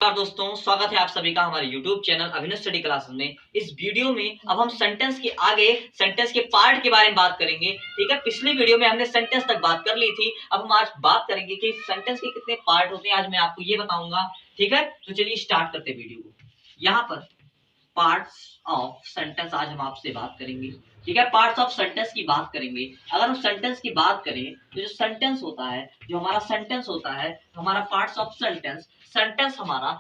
नमस्कार दोस्तों, स्वागत है आप सभी का हमारे YouTube चैनल अभिनव स्टडी क्लासेस में। इस वीडियो में अब हम सेंटेंस के आगे सेंटेंस के पार्ट के बारे में बात करेंगे। ठीक है, पिछली वीडियो में हमने सेंटेंस तक बात कर ली थी। अब हम आज बात करेंगे कि सेंटेंस के कितने पार्ट होते हैं। आज मैं आपको ये बताऊंगा। ठीक है, तो चलिए स्टार्ट करते हैं वीडियो को। यहाँ पर पार्ट्स ऑफ सेंटेंस आज हम आपसे बात करेंगे। ठीक है, पार्ट्स ऑफ सेंटेंस की बात करेंगे। अगर हम सेंटेंस की बात करें तो जो सेंटेंस होता है, जो हमारा सेंटेंस होता है, हमारा पार्ट्स ऑफ सेंटेंस हमारा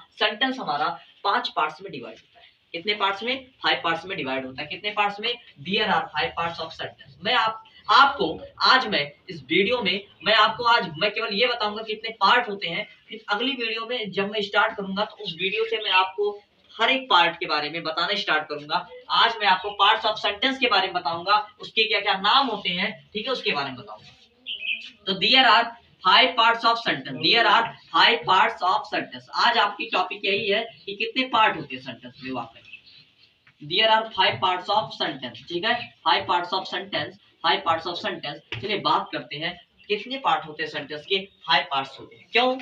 5 पार्ट्स में डिवाइड होता है। कितने पार्ट्स में? 5 पार्ट्स में डिवाइड होता है। कितने पार्ट्स में? There are 5 parts of sentence. आपको आज मैं इस वीडियो में मैं केवल ये बताऊंगा कि कितने पार्ट होते हैं। फिर अगली वीडियो में जब मैं स्टार्ट करूंगा तो उस वीडियो से मैं आपको हर एक पार्ट के बारे में बताना स्टार्ट करूंगा। आज मैं आपको पार्ट्स ऑफ सेंटेंस के बारे में बताऊंगा, उसके क्या क्या नाम होते हैं, ठीक है, उसके बारे में बताऊंगा। तो there are 5 parts of sentence. There are 5 parts of sentence. आज आपकी टॉपिक यही है कि कितने पार्ट होते हैं सेंटेंस में। वाकई there are 5 parts of sentence. ठीक है, 5 parts of sentence, 5 parts of sentence. चलिए बात करते हैं कितने पार्ट होते हैं सेंटेंस के। 5 पार्ट्स होते हैं। क्यों?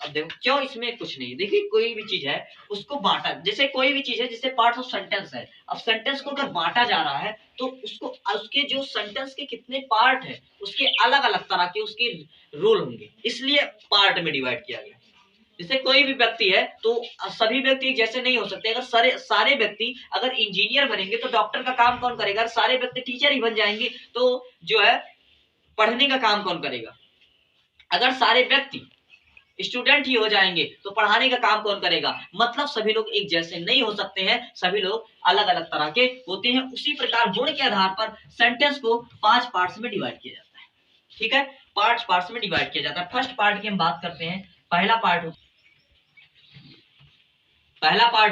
अब देखो क्यों, इसमें कुछ नहीं। देखिए कोई भी चीज है उसको बांटा, जैसे कोई भी चीज है जिससे पार्ट्स ऑफ सेंटेंस है। अब सेंटेंस को अगर बांटा जा रहा है तो उसके जो सेंटेंस के कितने पार्ट है उसके अलग अलग तरह के उसके रूल होंगे, इसलिए पार्ट में डिवाइड किया गया। जैसे कोई भी व्यक्ति है तो सभी व्यक्ति जैसे नहीं हो सकते। अगर सारे व्यक्ति अगर इंजीनियर बनेंगे तो डॉक्टर का काम कौन करेगा? अगर सारे व्यक्ति टीचर ही बन जाएंगे तो जो है पढ़ने का काम कौन करेगा? अगर सारे व्यक्ति स्टूडेंट ही हो जाएंगे तो पढ़ाने का काम कौन करेगा? मतलब सभी लोग एक जैसे नहीं हो सकते हैं, सभी लोग अलग अलग तरह के होते हैं। उसी प्रकार गुण के आधार पर सेंटेंस को 5 पार्ट्स में डिवाइड किया जाता है। ठीक है, 5 पार्ट्स में डिवाइड किया जाता है। फर्स्ट पार्ट की हम बात करते हैं। पहला पार्ट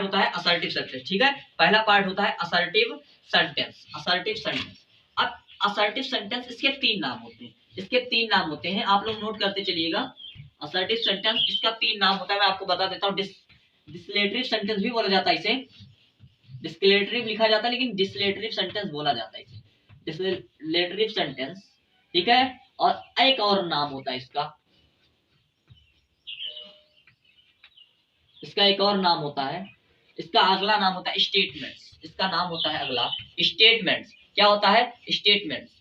होता है असर्टिव सेंटेंस। ठीक है, पहला पार्ट होता है असर्टिव सेंटेंस। Assertive sentence. अब असर्टिव सेंटेंस इसके 3 नाम होते हैं। इसके 3 नाम होते हैं, आप लोग नोट करते चलिएगा। असर्टिव सेंटेंस इसका 3 नाम होता है, मैं आपको बता देता हूँ। डिस्क्लेरेटिव सेंटेंस भी बोला जाता है इसे। डिस्क्लेरेटिव लिखा जाता है लेकिन डिस्क्लेरेटिव सेंटेंस बोला जाता है इसे। डिस्क्लेरेटिव सेंटेंस। ठीक है, और एक और नाम होता है इसका एक और नाम होता है। इसका अगला नाम होता है स्टेटमेंट्स। इसका नाम होता है अगला स्टेटमेंट्स। क्या होता है? स्टेटमेंट्स।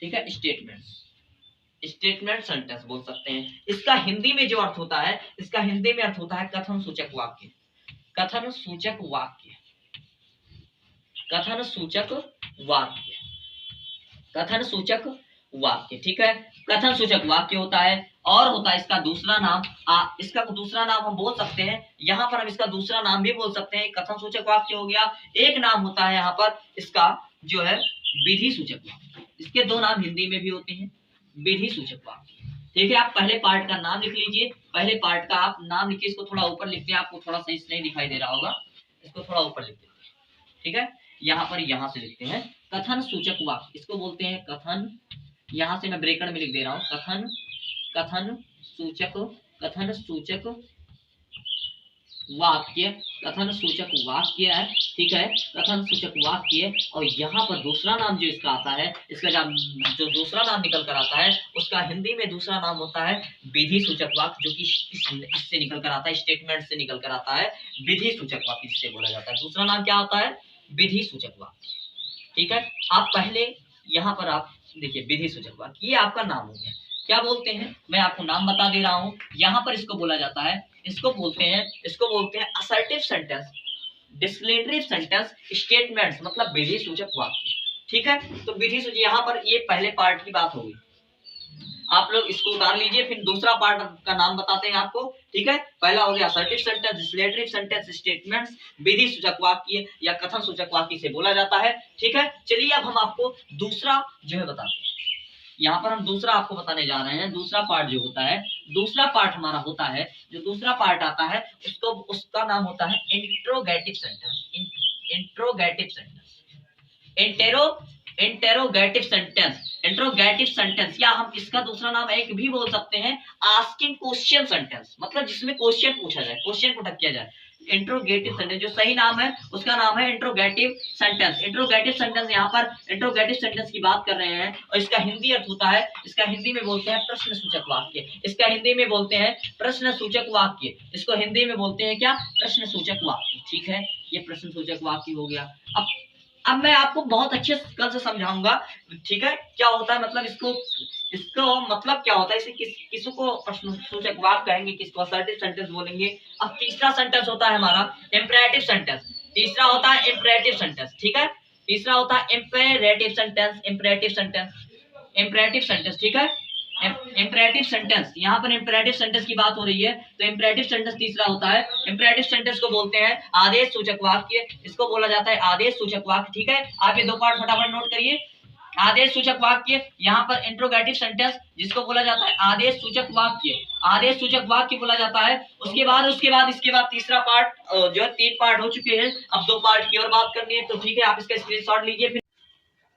ठीक है, स्टेटमेंट सेंटेंस बोल सकते हैं। इसका हिंदी में जो अर्थ होता है, कथन सूचक वाक्य। कथन सूचक वाक्य। ठीक है, कथन सूचक वाक्य होता है। और होता है इसका दूसरा नाम, हम बोल सकते हैं। यहाँ पर हम इसका दूसरा नाम भी बोल सकते हैं। कथन सूचक वाक्य हो गया। एक नाम होता है यहाँ पर इसका जो है विधि सूचक वाक्य। इसके 2 नाम हिंदी में भी होते हैं, विधि सूचक वाक्य। ठीक है, आप पहले पार्ट का नाम लिख लीजिए। पहले पार्ट का आप नाम लिखिए। इसको थोड़ा ऊपर लिखते हैं, आपको थोड़ा सही से नहीं दिखाई दे रहा होगा, इसको थोड़ा ऊपर लिखते हैं। ठीक है, यहाँ से लिखते हैं कथन सूचक वाक्य। इसको बोलते हैं कथन, यहाँ से मैं ब्रैकेट में लिख दे रहा हूँ कथन सूचक वाक्य। कथन सूचक वाक्य है। ठीक है, कथन सूचक वाक्य। और यहाँ पर दूसरा नाम जो इसका आता है, इसका जो दूसरा नाम निकल कर आता है उसका हिंदी में दूसरा नाम होता है विधि सूचक वाक्य, जो कि इससे निकल कर आता है, स्टेटमेंट से निकल कर आता है। विधि सूचक वाक्य जिससे बोला जाता है। दूसरा नाम क्या होता है? विधि सूचक वाक्य। ठीक है, आप पहले यहाँ पर आप देखिए विधि सूचक वाक्य, ये आपका नाम हो गया। क्या बोलते हैं? मैं आपको नाम बता दे रहा हूँ। यहाँ पर इसको बोला जाता है, इसको बोलते हैं असर्टिव सेंटेंस, डिस्क्लेरेटिव सेंटेंस, स्टेटमेंट्स, मतलब विधि सूचक वाक्य। ठीक है, तो विधि सूचक, यहाँ पर ये पहले पार्ट की बात होगी। आप लोग इसको उतार लीजिए, फिर दूसरा पार्ट का नाम बताते हैं आपको। ठीक है, पहला हो गया असर्टिव सेंटेंस, डिस्क्लेरेटिव सेंटेंस, स्टेटमेंट्स, विधि सूचक वाक्य या कथन सूचक वाक्य से बोला जाता है। ठीक है, चलिए अब हम आपको दूसरा जो है बताते हैं। यहाँ पर हम दूसरा आपको बताने जा रहे हैं। दूसरा पार्ट जो होता है, दूसरा पार्ट हमारा होता है, जो दूसरा पार्ट आता है उसका नाम होता है इंट्रोगेटिव सेंटेंस। इंट्रोगेटिव सेंटेंस, या हम इसका दूसरा नाम एक भी बोल सकते हैं आस्किंग क्वेश्चन सेंटेंस, मतलब जिसमें क्वेश्चन पूछा जाए, क्वेश्चन पुट किया जाए। इंट्रोगेटिव सेंटेंस, जो सही नाम है उसका नाम है इंट्रोगेटिव सेंटेंस। इंट्रोगेटिव सेंटेंस, यहाँ पर इंट्रोगेटिव सेंटेंस की बात कर रहे हैं और इसका हिंदी अर्थ होता है, इसका हिंदी में बोलते हैं प्रश्न सूचक वाक्य। इसका हिंदी में बोलते हैं प्रश्न सूचक वाक्य। इसको हिंदी में बोलते हैं क्या? प्रश्न सूचक वाक्य। ठीक है, ये प्रश्न सूचक वाक्य हो गया। अब मैं आपको बहुत अच्छे कल से समझाऊंगा, ठीक है, क्या होता है, मतलब इसको मतलब क्या होता है, इसे किसको प्रश्न सूचक वाक्य कहेंगे, किसको असर्टिव सेंटेंस बोलेंगे। अब तीसरा सेंटेंस होता है हमारा इंपेरेटिव सेंटेंस। तीसरा होता है इंपेरेटिव सेंटेंस, ठीक है, तीसरा होता है imperative sentence. Imperative sentence, imperative sentence, ठीक है, इंपेरेटिव सेंटेंस, यहाँ पर इंपेरेटिव सेंटेंस की बात हो रही है, तो इंपेरेटिव सेंटेंस तीसरा होता है। इंपेरेटिव सेंटेंस को बोलते हैं आदेश सूचक वाक्य, इसको बोला जाता है आदेश सूचक वाक्य। ठीक है, आप ये दो पार्ट फटाफट नोट करिए। आदेश सूचक वाक्य, यहाँ पर इंट्रोगेटिव सेंटेंस जिसको बोला जाता है आदेश सूचक वाक्य, आदेश सूचक वाक्य बोला जाता है। इसके बाद तीसरा पार्ट, जो 3 पार्ट हो चुके हैं, अब 2 पार्ट की और बात करनी है, तो ठीक है, आप इसका स्क्रीनशॉट लीजिए। फिर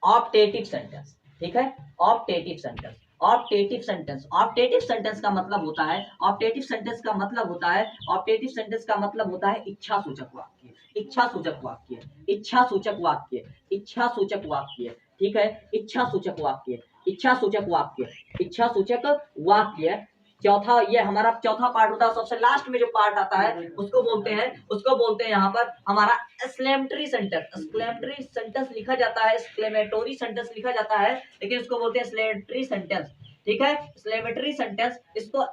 ऑप्टेटिव सेंटेंस, ठीक है, optative sentence. Optative sentence, optative sentence का मतलब होता है, ऑप्टेटिव सेंटेंस का मतलब होता है, ऑप्टेटिव सेंटेंस का मतलब होता है इच्छा सूचक वाक्य, इच्छा सूचक वाक्य, इच्छा सूचक वाक्य, इच्छा सूचक वाक्य। ठीक है, इच्छा सूचक वाक्य, इच्छा सूचक वाक्य, इच्छा सूचक वाक्य। चौथा, ये हमारा चौथा पार्ट होता है, सबसे लास्ट में जो पार्ट आता है उसको बोलते हैं यहाँ पर हमारा एक्सक्लेमेटरी सेंटेंस। एक्सक्लेमेटरी सेंटेंस लिखा जाता है, एक्सक्लेमेटरी सेंटेंस लिखा जाता है, लेकिन इसको बोलते हैं एक्सक्लेमेटरी सेंटेंस। ठीक है, एक्सक्लेमेटरी सेंटेंस,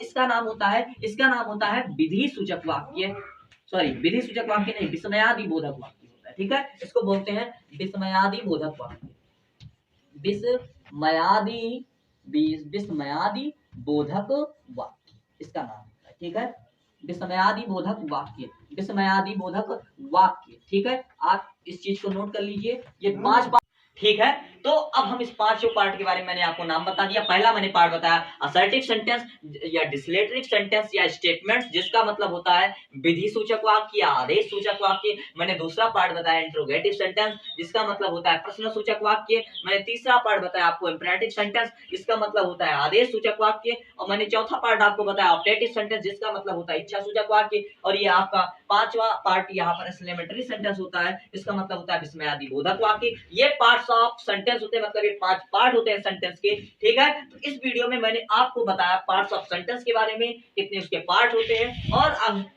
इसका नाम होता है विधि सूचक वाक्य, सॉरी विधि सूचक वाक्य नहीं, विस्मयादि बोधक वाक्य होता है। ठीक है, इसको बोलते हैं विस्मयादि बोधक वाक्य, विस्मयादि बोधक वाक्य इसका नाम है। ठीक है, विस्मयादि बोधक वाक्य, विस्मयादि बोधक वाक्य। ठीक है, आप इस चीज को नोट कर लीजिए, ये 5 पार्ट। ठीक है, तो अब हम इस 5 पार्ट के बारे में मैंने आपको नाम बता दिया। पहला मैंने पार्ट बताया असर्टिव सेंटेंस या डिस्लेटरिव सेंटेंस या स्टेटमेंट्स, जिसका मतलब होता है विधि सूचक वाक्य या आदेश सूचक वाक्य। मैंने दूसरा पार्ट बताया इंट्रोगेटिव सेंटेंस, जिसका मतलब होता है प्रश्न सूचक वाक्य। मैंने तीसरा पार्ट बताया आपको इंपेरेटिव सेंटेंस, जिसका मतलब होता है आदेश सूचक वाक्य। और मैंने चौथा पार्ट आपको बताया ऑप्टेटिव सेंटेंस, जिसका मतलब होता है इच्छा सूचक वाक्य। और ये आपका 5वां पार्ट यहाँ पर एक्सक्लेमेटरी सेंटेंस होता है, इसका मतलब होता है विस्मयादि बोधक वाक्य। ये पार्ट्स ऑफ सेंटेंस होते हैं, मतलब ये 5 पार्ट होते हैं सेंटेंस के। ठीक है, तो इस वीडियो में मैंने आपको बताया पार्ट्स ऑफ सेंटेंस के बारे में, कितने उसके पार्ट होते हैं। और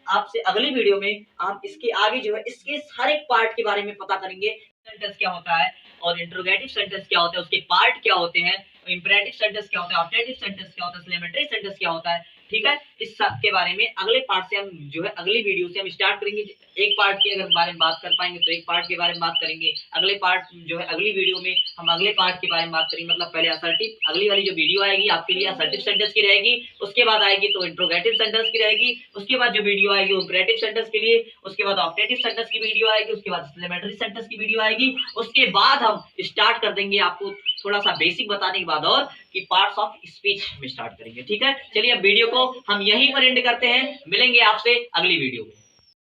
आपसे अगली वीडियो में आप इसके आगे जो है इसके हर एक पार्ट के बारे में पता करेंगे, सेंटेंस क्या होता है और इंट्रोगेटिव सेंटेंस क्या होता है, उसके पार्ट क्या होते हैं, इंपेरेटिव सेंटेंस क्या होता है, ऑप्टेटिव सेंटेंस क्या होता है, एक्सक्लेमेटरी सेंटेंस क्या होता है। ठीक है, इस सब के बारे में अगले पार्ट से हम जो है अगली वीडियो से हम स्टार्ट करेंगे। एक पार्ट के अगर बारे में बात कर पाएंगे तो एक पार्ट के बारे में बात करेंगे, अगले पार्ट जो है अगली वीडियो में हम अगले पार्ट के बारे में बात करेंगे। मतलब पहले असर्टिव, अगली वाली जो वीडियो आएगी आपके लिए असर्टिव सेंटेंस की रहेगी, उसके बाद आएगी तो इंट्रोगेटिव सेंटेंस की रहेगी, उसके बाद जो वीडियो आएगी वो इंपेरेटिव सेंटेंस के लिए, उसके बाद ऑप्टेटिव सेंटेंस की वीडियो आएगी, उसके बाद एक्सक्लेमेटरी सेंटेंस की वीडियो आएगी। उसके बाद हम स्टार्ट कर देंगे आपको थोड़ा सा बेसिक बताने के बाद और कि पार्ट्स ऑफ स्पीच में स्टार्ट करेंगे। ठीक है, चलिए अब वीडियो को हम यहीं पर एंड करते हैं, मिलेंगे आपसे अगली वीडियो में।